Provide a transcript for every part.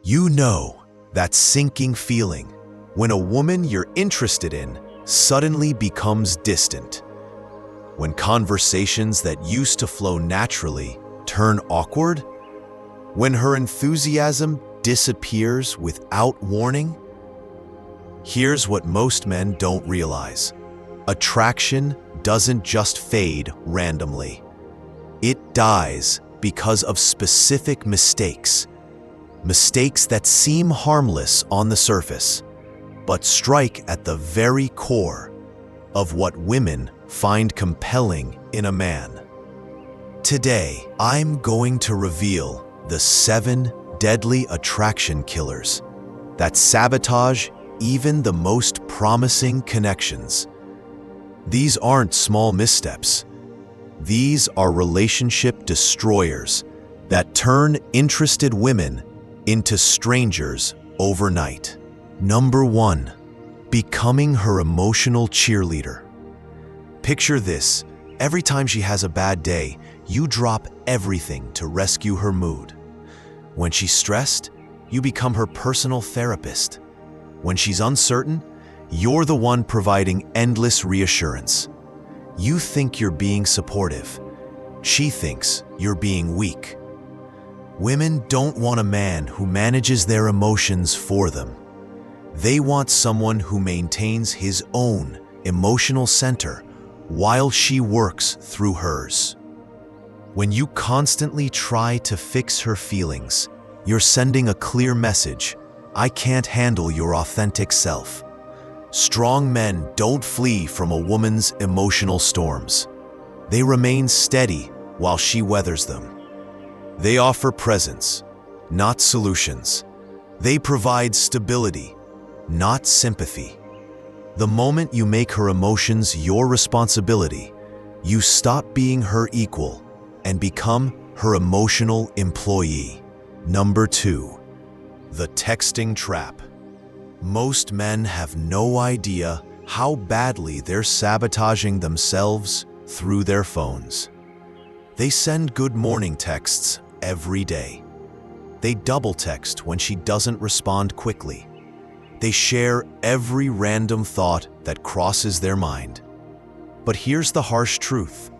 You know that sinking feeling when a woman you're interested in suddenly becomes distant. When conversations that used to flow naturally turn awkward. When her enthusiasm disappears without warning. Here's what most men don't realize. Attraction doesn't just fade randomly. It dies because of specific mistakes. Mistakes that seem harmless on the surface, but strike at the very core of what women find compelling in a man. Today, I'm going to reveal the 7 deadly attraction killers that sabotage even the most promising connections. These aren't small missteps. These are relationship destroyers that turn interested women into strangers overnight. Number 1, becoming her emotional cheerleader. Picture this: every time she has a bad day, you drop everything to rescue her mood. When she's stressed, you become her personal therapist. When she's uncertain, you're the one providing endless reassurance. You think you're being supportive. She thinks you're being weak. Women don't want a man who manages their emotions for them. They want someone who maintains his own emotional center while she works through hers. When you constantly try to fix her feelings, you're sending a clear message: I can't handle your authentic self. Strong men don't flee from a woman's emotional storms. They remain steady while she weathers them. They offer presence, not solutions. They provide stability, not sympathy. The moment you make her emotions your responsibility, you stop being her equal and become her emotional employee. Number 2, the texting trap. Most men have no idea how badly they're sabotaging themselves through their phones. They send good morning texts every day. They double text when she doesn't respond quickly. They share every random thought that crosses their mind. But here's the harsh truth.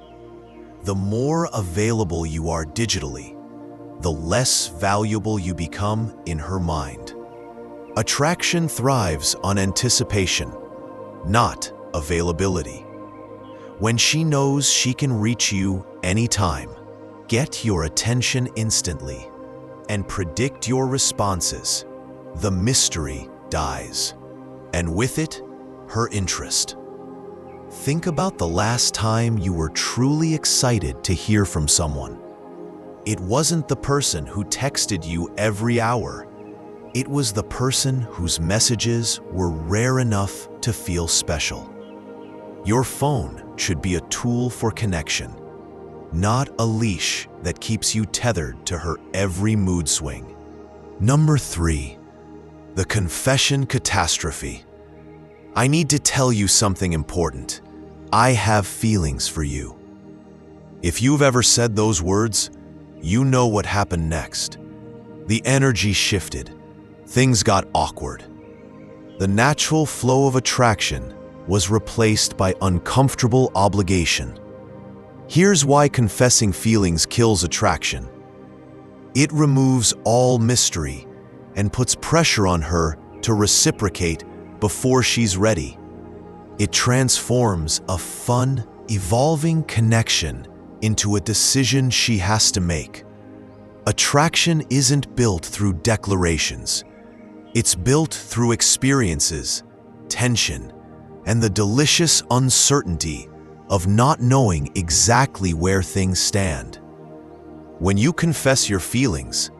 The more available you are digitally, the less valuable you become in her mind. Attraction thrives on anticipation, not availability. When she knows she can reach you anytime, get your attention instantly, and predict your responses, the mystery dies, and with it, her interest. Think about the last time you were truly excited to hear from someone. It wasn't the person who texted you every hour. It was the person whose messages were rare enough to feel special. Your phone should be a tool for connection, not a leash that keeps you tethered to her every mood swing. Number 3, the confession catastrophe. I need to tell you something important. I have feelings for you. If you've ever said those words, you know what happened next. The energy shifted. Things got awkward. The natural flow of attraction was replaced by uncomfortable obligation. Here's why confessing feelings kills attraction. It removes all mystery and puts pressure on her to reciprocate before she's ready. It transforms a fun, evolving connection into a decision she has to make. Attraction isn't built through declarations. It's built through experiences, tension, and the delicious uncertainty of not knowing exactly where things stand. When you confess your feelings,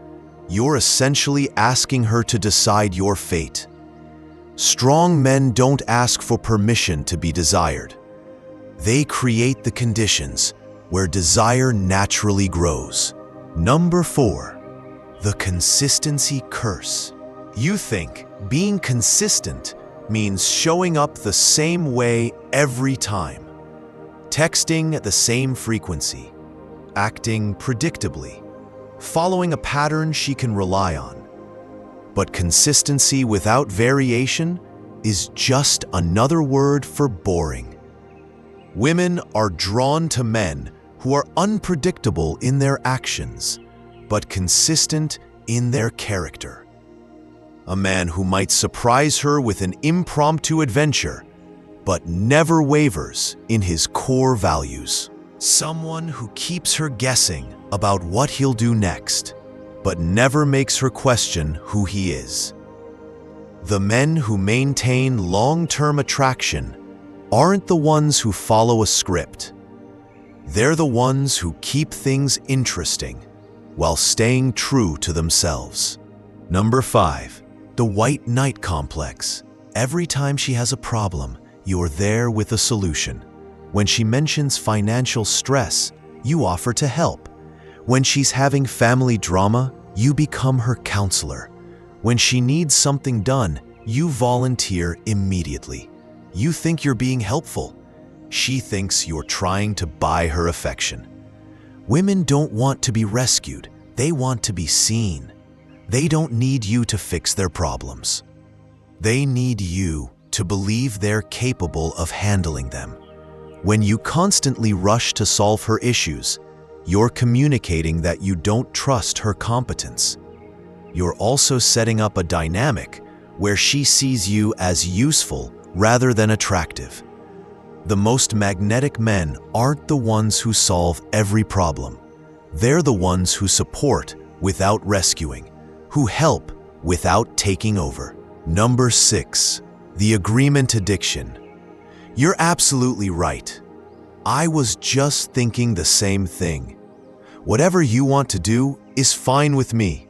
you're essentially asking her to decide your fate. Strong men don't ask for permission to be desired. They create the conditions where desire naturally grows. Number 4, the consistency curse. You think being consistent means showing up the same way every time, texting at the same frequency, acting predictably, following a pattern she can rely on. But consistency without variation is just another word for boring. Women are drawn to men who are unpredictable in their actions, but consistent in their character. A man who might surprise her with an impromptu adventure, but never wavers in his core values. Someone who keeps her guessing about what he'll do next, but never makes her question who he is. The men who maintain long-term attraction aren't the ones who follow a script. They're the ones who keep things interesting while staying true to themselves. Number 5, the white knight complex. Every time she has a problem, you're there with a solution. When she mentions financial stress, you offer to help. When she's having family drama, you become her counselor. When she needs something done, you volunteer immediately. You think you're being helpful. She thinks you're trying to buy her affection. Women don't want to be rescued. They want to be seen. They don't need you to fix their problems. They need you to believe they're capable of handling them. When you constantly rush to solve her issues, you're communicating that you don't trust her competence. You're also setting up a dynamic where she sees you as useful rather than attractive. The most magnetic men aren't the ones who solve every problem. They're the ones who support without rescuing, who help without taking over. Number 6, the agreement addiction. You're absolutely right. I was just thinking the same thing. Whatever you want to do is fine with me.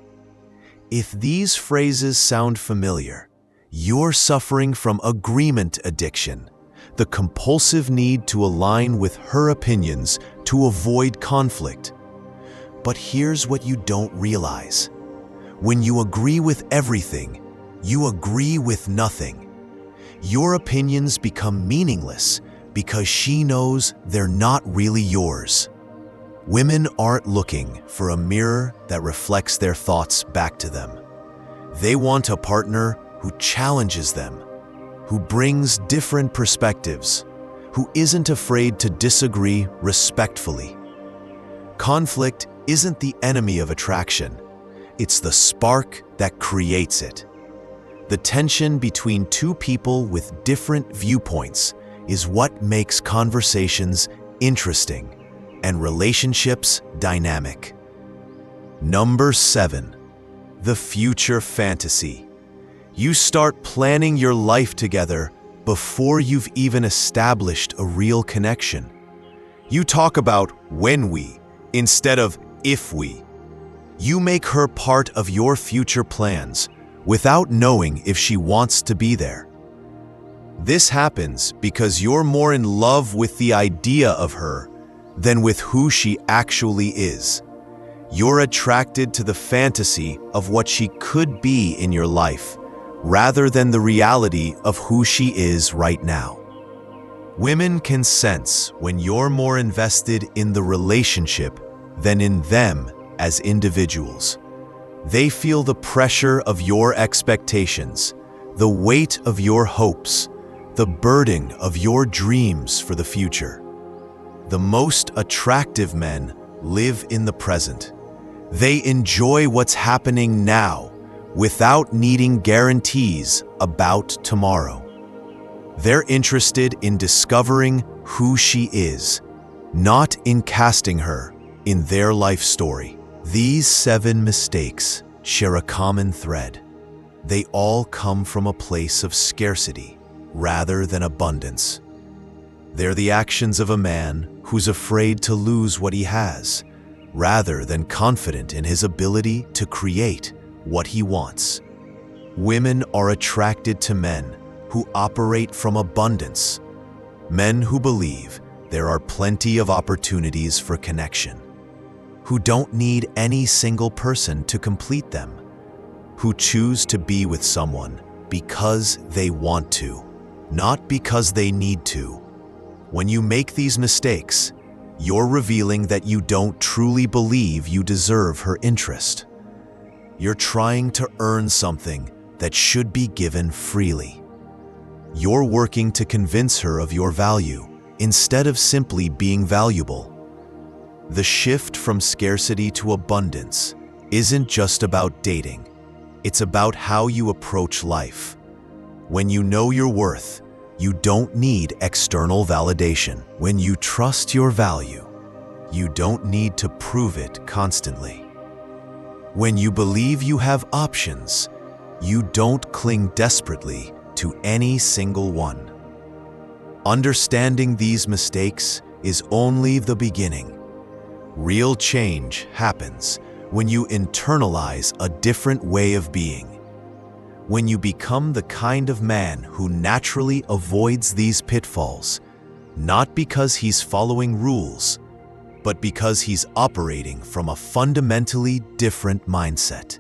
If these phrases sound familiar, you're suffering from agreement addiction, the compulsive need to align with her opinions to avoid conflict. But here's what you don't realize. When you agree with everything, you agree with nothing. Your opinions become meaningless because she knows they're not really yours. Women aren't looking for a mirror that reflects their thoughts back to them. They want a partner who challenges them, who brings different perspectives, who isn't afraid to disagree respectfully. Conflict isn't the enemy of attraction. It's the spark that creates it. The tension between two people with different viewpoints is what makes conversations interesting and relationships dynamic. Number 7, the future fantasy. You start planning your life together before you've even established a real connection. You talk about when we instead of if we. You make her part of your future plans without knowing if she wants to be there. This happens because you're more in love with the idea of her than with who she actually is. You're attracted to the fantasy of what she could be in your life, rather than the reality of who she is right now. Women can sense when you're more invested in the relationship than in them as individuals. They feel the pressure of your expectations, the weight of your hopes, the burden of your dreams for the future. The most attractive men live in the present. They enjoy what's happening now without needing guarantees about tomorrow. They're interested in discovering who she is, not in casting her in their life story. These 7 mistakes share a common thread. They all come from a place of scarcity rather than abundance. They're the actions of a man who's afraid to lose what he has, rather than confident in his ability to create what he wants. Women are attracted to men who operate from abundance, men who believe there are plenty of opportunities for connection, who don't need any single person to complete them, who choose to be with someone because they want to, not because they need to. When you make these mistakes, you're revealing that you don't truly believe you deserve her interest. you're trying to earn something that should be given freely. You're working to convince her of your value instead of simply being valuable. The shift from scarcity to abundance isn't just about dating. It's about how you approach life. When you know your worth, you don't need external validation. When you trust your value, you don't need to prove it constantly. When you believe you have options, you don't cling desperately to any single one. Understanding these mistakes is only the beginning. Real change happens when you internalize a different way of being. When you become the kind of man who naturally avoids these pitfalls, not because he's following rules, but because he's operating from a fundamentally different mindset.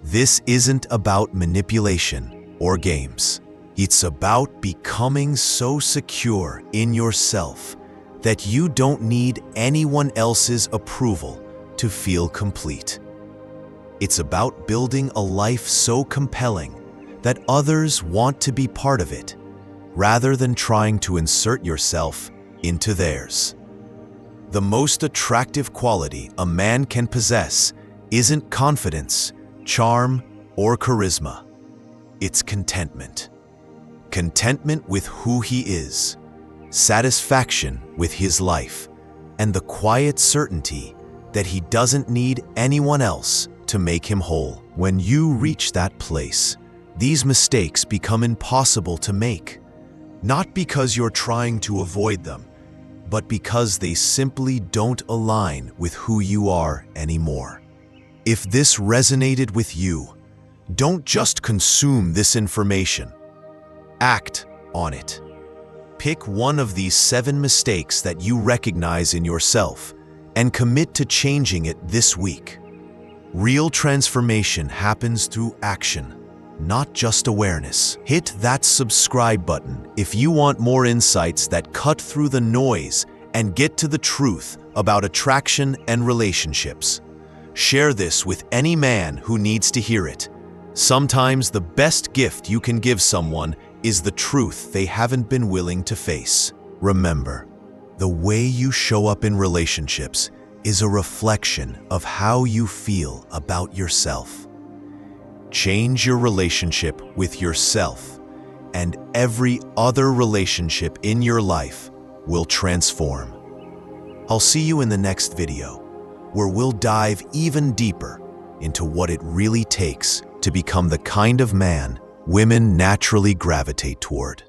This isn't about manipulation or games. It's about becoming so secure in yourself that you don't need anyone else's approval to feel complete. It's about building a life so compelling that others want to be part of it, rather than trying to insert yourself into theirs. The most attractive quality a man can possess isn't confidence, charm, or charisma. It's contentment. Contentment with who he is, satisfaction with his life, and the quiet certainty that he doesn't need anyone else to make him whole. When you reach that place, these mistakes become impossible to make, not because you're trying to avoid them, but because they simply don't align with who you are anymore. If this resonated with you, don't just consume this information. Act on it. Pick one of these 7 mistakes that you recognize in yourself and commit to changing it this week. Real transformation happens through action, not just awareness. Hit that subscribe button if you want more insights that cut through the noise and get to the truth about attraction and relationships. Share this with any man who needs to hear it. Sometimes the best gift you can give someone is the truth they haven't been willing to face. Remember, the way you show up in relationships is a reflection of how you feel about yourself. Change your relationship with yourself, and every other relationship in your life will transform. I'll see you in the next video, where we'll dive even deeper into what it really takes to become the kind of man women naturally gravitate toward.